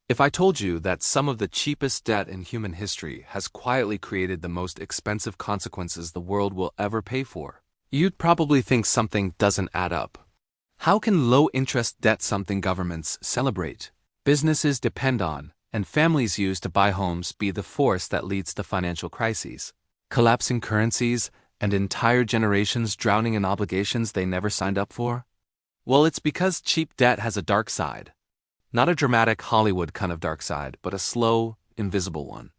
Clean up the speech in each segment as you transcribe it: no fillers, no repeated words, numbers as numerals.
If I told you that some of the cheapest debt in human history has quietly created the most expensive consequences the world will ever pay for, you'd probably think something doesn't add up. How can low-interest debt, something governments celebrate, businesses depend on, and families use to buy homes, be the force that leads to financial crises, collapsing currencies, and entire generations drowning in obligations they never signed up for? Well, it's because cheap debt has a dark side. Not a dramatic Hollywood kind of dark side, but a slow, invisible one.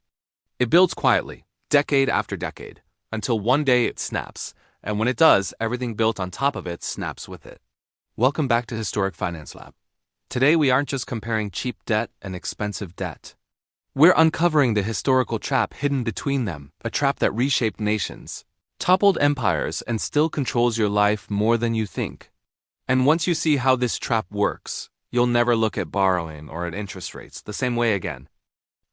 It builds quietly, decade after decade, until one day it snaps, and when it does, everything built on top of it snaps with it. Welcome back to Historic Finance Lab. Today we aren't just comparing cheap debt and expensive debt. We're uncovering the historical trap hidden between them, a trap that reshaped nations, toppled empires, and still controls your life more than you think. And once you see how this trap works, you'll never look at borrowing or at interest rates the same way again.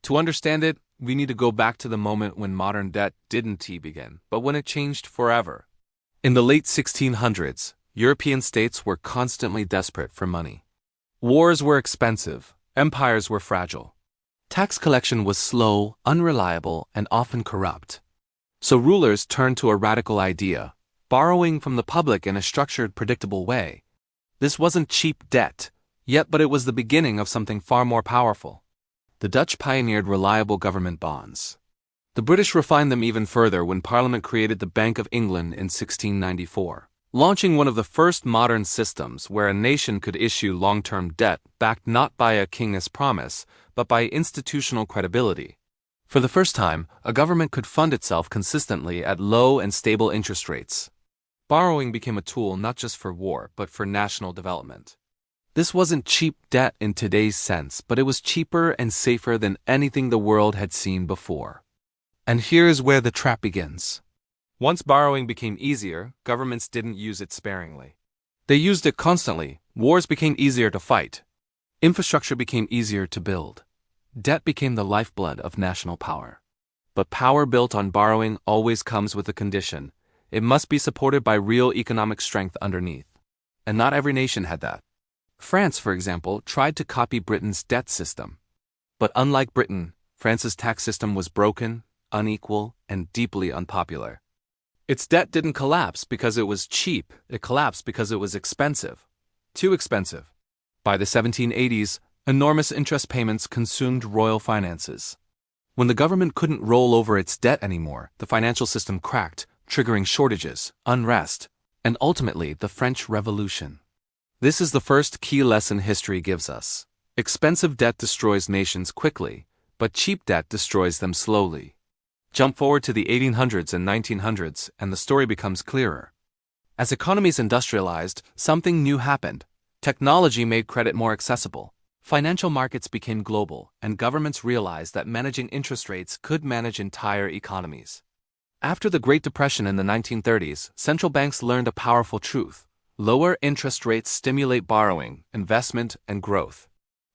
To understand it, we need to go back to the moment when modern debt didn't begin, but when it changed forever. In the late 1600s, European states were constantly desperate for money. Wars were expensive, empires were fragile. Tax collection was slow, unreliable, and often corrupt. So rulers turned to a radical idea: borrowing from the public in a structured, predictable way. This wasn't cheap debt, yet, but it was the beginning of something far more powerful. The Dutch pioneered reliable government bonds. The British refined them even further when Parliament created the Bank of England in 1694, launching one of the first modern systems where a nation could issue long-term debt backed not by a king as promise, but by institutional credibility. For the first time, a government could fund itself consistently at low and stable interest rates. Borrowing became a tool not just for war, but for national development. This wasn't cheap debt in today's sense, but it was cheaper and safer than anything the world had seen before. And here's where the trap begins. Once borrowing became easier, governments didn't use it sparingly. They used it constantly. Wars became easier to fight. Infrastructure became easier to build. Debt became the lifeblood of national power. But power built on borrowing always comes with a condition. It must be supported by real economic strength underneath. And not every nation had that. France, for example, tried to copy Britain's debt system. But unlike Britain, France's tax system was broken, unequal, and deeply unpopular. Its debt didn't collapse because it was cheap, it collapsed because it was expensive. Too expensive. By the 1780s, enormous interest payments consumed royal finances. When the government couldn't roll over its debt anymore, the financial system cracked, triggering shortages, unrest, and ultimately the French Revolution. This is the first key lesson history gives us. Expensive debt destroys nations quickly, but cheap debt destroys them slowly. Jump forward to the 1800s and 1900s, and the story becomes clearer. As economies industrialized, something new happened. Technology made credit more accessible. Financial markets became global, and governments realized that managing interest rates could manage entire economies. After the Great Depression in the 1930s, central banks learned a powerful truth. Lower interest rates stimulate borrowing, investment, and growth.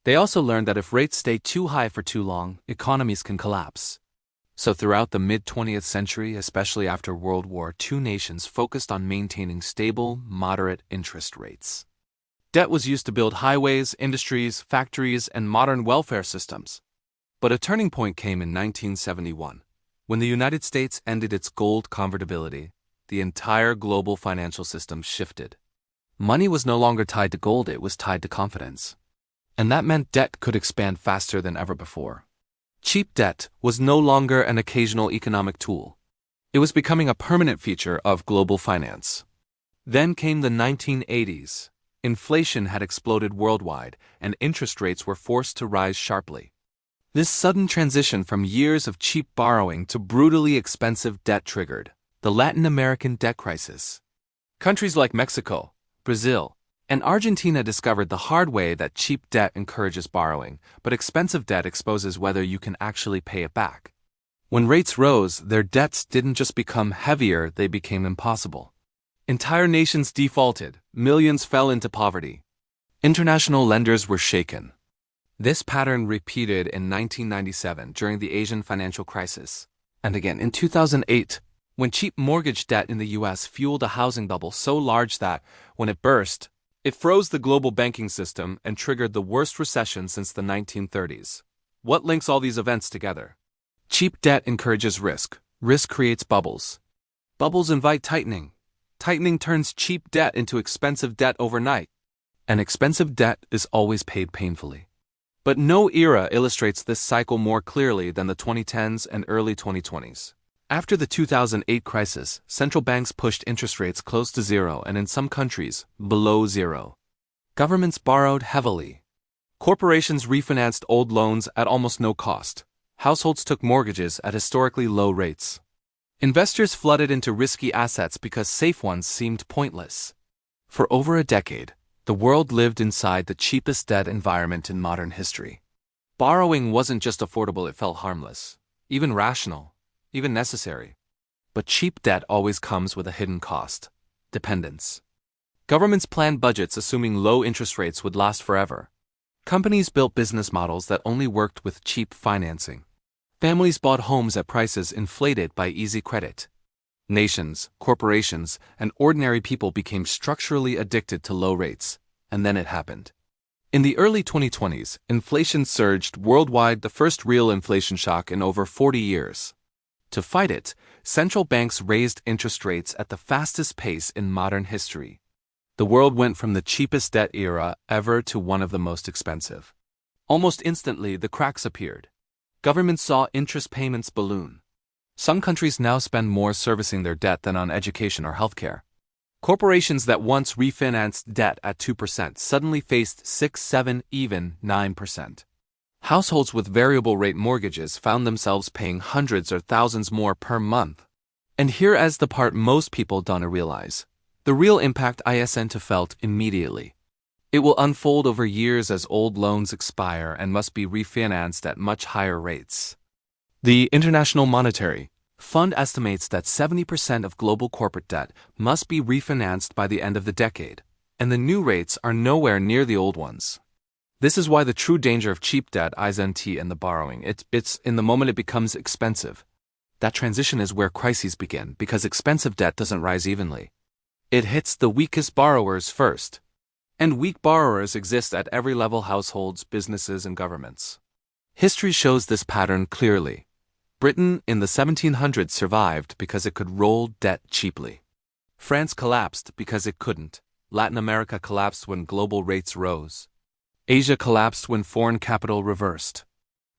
They also learned that if rates stay too high for too long, economies can collapse. So throughout the mid-20th century, especially after World War II, nations focused on maintaining stable, moderate interest rates. Debt was used to build highways, industries, factories, and modern welfare systems. But a turning point came in 1971. When the United States ended its gold convertibility, the entire global financial system shifted. Money was no longer tied to gold, it was tied to confidence. And that meant debt could expand faster than ever before. Cheap debt was no longer an occasional economic tool. It was becoming a permanent feature of global finance. Then came the 1980s. Inflation had exploded worldwide, and interest rates were forced to rise sharply. This sudden transition from years of cheap borrowing to brutally expensive debt triggered the Latin American debt crisis. Countries like Mexico, Brazil, and Argentina discovered the hard way that cheap debt encourages borrowing, but expensive debt exposes whether you can actually pay it back. When rates rose, their debts didn't just become heavier, they became impossible. Entire nations defaulted, millions fell into poverty. International lenders were shaken. This pattern repeated in 1997 during the Asian financial crisis, and again in 2008, when cheap mortgage debt in the US fueled a housing bubble so large that, when it burst, It froze the global banking system and triggered the worst recession since the 1930s. What links all these events together? Cheap debt encourages risk. Risk creates bubbles. Bubbles invite tightening. Tightening turns cheap debt into expensive debt overnight. And expensive debt is always paid painfully. But no era illustrates this cycle more clearly than the 2010s and early 2020s. After the 2008 crisis, central banks pushed interest rates close to zero and in some countries, below zero. Governments borrowed heavily. Corporations refinanced old loans at almost no cost. Households took mortgages at historically low rates. Investors flooded into risky assets because safe ones seemed pointless. For over a decade, the world lived inside the cheapest debt environment in modern history. Borrowing wasn't just affordable, it felt harmless, even rational, even necessary. But cheap debt always comes with a hidden cost: dependence. Governments planned budgets assuming low interest rates would last forever. Companies built business models that only worked with cheap financing. Families bought homes at prices inflated by easy credit. Nations, corporations, and ordinary people became structurally addicted to low rates, and then it happened. In the early 2020s, inflation surged worldwide, the first real inflation shock in over 40 years. To fight it, central banks raised interest rates at the fastest pace in modern history. The world went from the cheapest debt era ever to one of the most expensive. Almost instantly, the cracks appeared. Governments saw interest payments balloon. Some countries now spend more servicing their debt than on education or healthcare. Corporations that once refinanced debt at 2% suddenly faced 6, 7, even 9%. Households with variable rate mortgages found themselves paying hundreds or thousands more per month. And here is the part most people don't realize. The real impact isn't felt immediately. It will unfold over years as old loans expire and must be refinanced at much higher rates. The International Monetary Fund estimates that 70% of global corporate debt must be refinanced by the end of the decade, and the new rates are nowhere near the old ones. This is why the true danger of cheap debt isn't in the borrowing. It's in the moment it becomes expensive. That transition is where crises begin, because expensive debt doesn't rise evenly. It hits the weakest borrowers first. And weak borrowers exist at every level: households, businesses, and governments. History shows this pattern clearly. Britain in the 1700s survived because it could roll debt cheaply. France collapsed because it couldn't. Latin America collapsed when global rates rose. Asia collapsed when foreign capital reversed.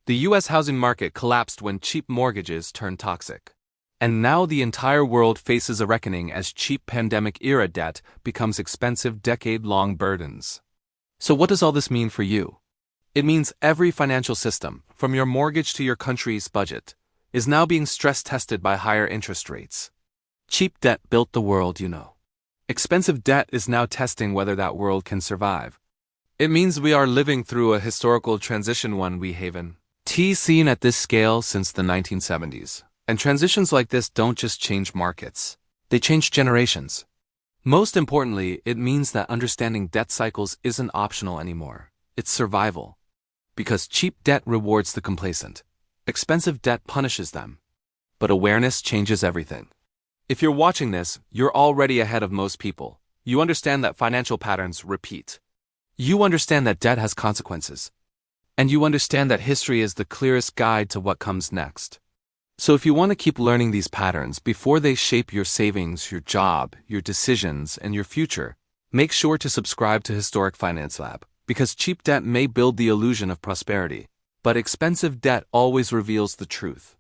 The US housing market collapsed when cheap mortgages turned toxic. And now the entire world faces a reckoning as cheap pandemic-era debt becomes expensive decade-long burdens. So what does all this mean for you? It means every financial system, from your mortgage to your country's budget, is now being stress-tested by higher interest rates. Cheap debt built the world, you know. Expensive debt is now testing whether that world can survive. It means we are living through a historical transition, one we haven't seen at this scale since the 1970s. And transitions like this don't just change markets, they change generations. Most importantly, it means that understanding debt cycles isn't optional anymore. It's survival. Because cheap debt rewards the complacent. Expensive debt punishes them. But awareness changes everything. If you're watching this, you're already ahead of most people. You understand that financial patterns repeat. You understand that debt has consequences. And you understand that history is the clearest guide to what comes next. So if you want to keep learning these patterns before they shape your savings, your job, your decisions, and your future, make sure to subscribe to Historic Finance Lab, because cheap debt may build the illusion of prosperity, but expensive debt always reveals the truth.